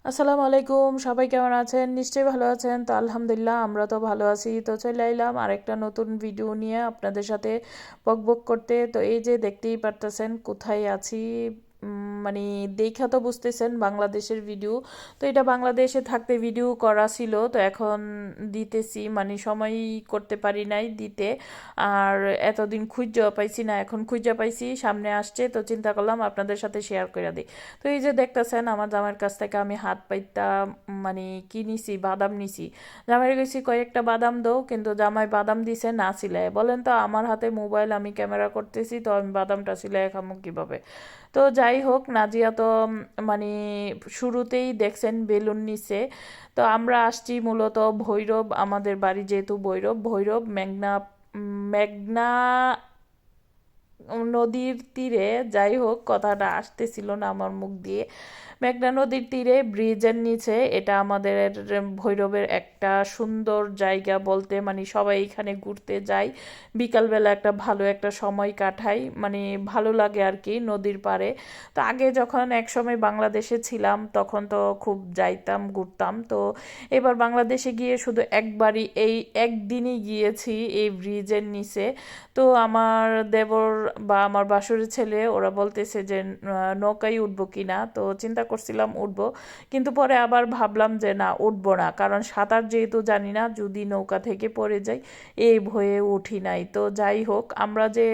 আসসালামু আলাইকুম, সবাই কেমন আছেন? নিশ্চয়ই ভালো আছেন। তো আলহামদুলিল্লাহ আমরা তো ভালো আছি। তো চলে আইলাম আরেকটা নতুন ভিডিও নিয়ে আপনাদের সাথে বকবক করতে। তো এই যে দেখতেই পারতেছেন কোথায় আছি। মানে দেখা তো বুঝতেছেন বাংলাদেশের ভিডিও। তো এটা বাংলাদেশে থাকতে ভিডিও করা ছিল, তো এখন দিতেছি, মানে সময় করতে পারি নাই দিতে। আর এতদিন খুঁজা পাইছি না, এখন খুঁজা পাইছি, সামনে আসছে, তো চিন্তা করলাম আপনাদের সাথে শেয়ার করে দিই। তো এই যে দেখতেছেন আমার জামাইয়ের কাছ থেকে আমি হাত পাইতা, মানে কি নিছি, বাদাম নিছি। জামাইয়ের গেছি কয়েকটা বাদাম দাও, কিন্তু জামাই বাদাম দিছে না সিলায়। বলেন তো, আমার হাতে মোবাইল, আমি ক্যামেরা করতেছি, তো আমি বাদামটা সিলায় খামো কিভাবে? তো যাই হোক, নাজিয়া তো মানে শুরুতেই দেখছেন বেলুন নিছে। তো আমরা আসছি মূলত ভৈরব, আমাদের বাড়ি যেহেতু ভৈরব, ভৈরব মেঘনা, মেঘনা নদীর তীরে। যাই হোক, কথাটা আসতেছিল না আমার মুখ দিয়ে। মেঘনা নদীর তীরে ব্রিজের নিচে, এটা আমাদের ভৈরবের একটা সুন্দর জায়গা বলতে, মানে সবাই এখানে ঘুরতে যায়, বিকালবেলা একটা ভালো একটা সময় কাটাই, মানে ভালো লাগে আর কি নদীর পাড়ে। তো আগে যখন এক সময় বাংলাদেশে ছিলাম তখন তো খুব যাইতাম, ঘুরতাম। তো এবার বাংলাদেশে গিয়ে শুধু একবারই, এই একদিনই গিয়েছি এই ব্রিজের নিচে। তো আমার দেবর বা আমার বাসুরের ছেলে ওরা বলতেছে যে নৌকায় উঠবো কি না, তো চিন্তা করছিলাম উঠবো, কিন্তু পরে আবার ভাবলাম যে না, উঠবো না, কারণ সাঁতার যেহেতু জানি না, যদি নৌকা থেকে পড়ে যাই এই ভয়ে উঠি নাই। তো যাই হোক, আমরা যে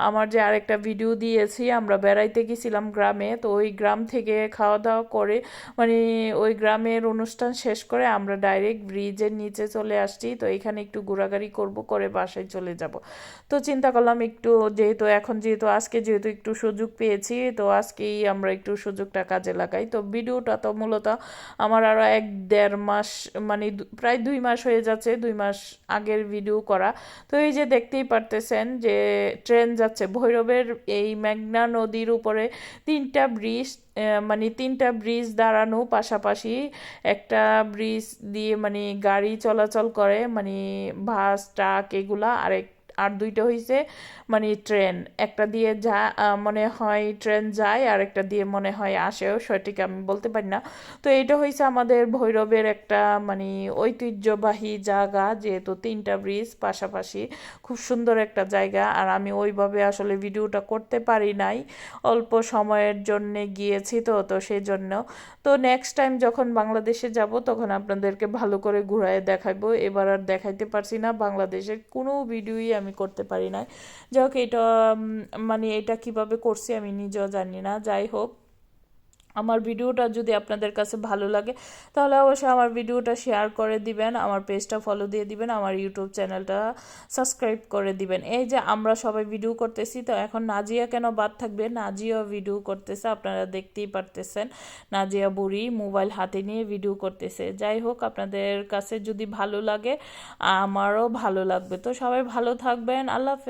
আমার যে আরেকটা ভিডিও দিয়েছি, আমরা বেড়াইতে গেছিলাম গ্রামে, তো ওই গ্রাম থেকে খাওয়া দাওয়া করে, মানে ওই গ্রামের অনুষ্ঠান শেষ করে আমরা ডাইরেক্ট ব্রিজের নিচে চলে আসছি। তো এখানে একটু ঘোরাঘুরি করব, করে বাসায় চলে যাব। তো চিন্তা করলাম একটু, যেহেতু আজকে যেহেতু একটু সুযোগ পেয়েছি, তো আজকেই আমরা একটু সুযোগটা কাজে লাগাই। তো ভিডিওটা তো মূলত আমার আরও 1-1.5 মাস, মানে প্রায় 2 মাস হয়ে যাচ্ছে, 2 মাস আগের ভিডিও করা। তো এই যে দেখতেই পারতেছেন যে ট্রেন যাচ্ছে ভৈরবের এই মেঘনা নদীর উপরে, 3টা ব্রিজ, মানে 3টা ব্রিজ দাঁড়ানো পাশাপাশি। একটা ব্রিজ দিয়ে মানে গাড়ি চলাচল করে, মানে বাস ট্রাক এগুলা, আর 2টা হইছে মানে ট্রেন। একটা দিয়ে যা মনে হয় ট্রেন যায়, আর একটা দিয়ে মনে হয় আসেও, সঠিক আমি বলতে পারি না। তো এটা হইছে আমাদের ভৈরবের একটা মানে ঐতিহ্যবাহী জায়গা, যেহেতু 3টা ব্রিজ পাশাপাশি, খুব সুন্দর একটা জায়গা। আর আমি ওইভাবে আসলে ভিডিওটা করতে পারি নাই, অল্প সময়ের জন্যে গিয়েছি, তো সেই জন্য। তো নেক্সট টাইম যখন বাংলাদেশে যাব তখন আপনাদেরকে ভালো করে ঘুরায় দেখাবো। এবার আর দেখাইতে পারছি না, বাংলাদেশের কোনো ভিডিওই আমি করতে পারি না। যাই হোক, এটা মানে এটা কিভাবে করছি আমি নিজেও জানি না। যাই হোক, আমার ভিডিওটা যদি আপনাদের কাছে ভালো লাগে তাহলে অবশ্যই আমার ভিডিওটা শেয়ার করে দিবেন, আমার পেজটা ফলো দিয়ে দিবেন, আমার ইউটিউব চ্যানেলটা সাবস্ক্রাইব করে দিবেন। এই যে আমরা সবাই ভিডিও করতেছি, তো এখন নাজিয়া কেন বাদ থাকবে? নাজিয়া ভিডিও করতেছে, আপনারা দেখতেই পারতেছেন। নাজিয়া বুড়ি মোবাইল হাতে নিয়ে ভিডিও করতেছে। যাই হোক, আপনাদের কাছে যদি ভালো লাগে আমারও ভালো লাগবে। তো সবাই ভালো থাকবেন, আল্লাহ হাফেজ।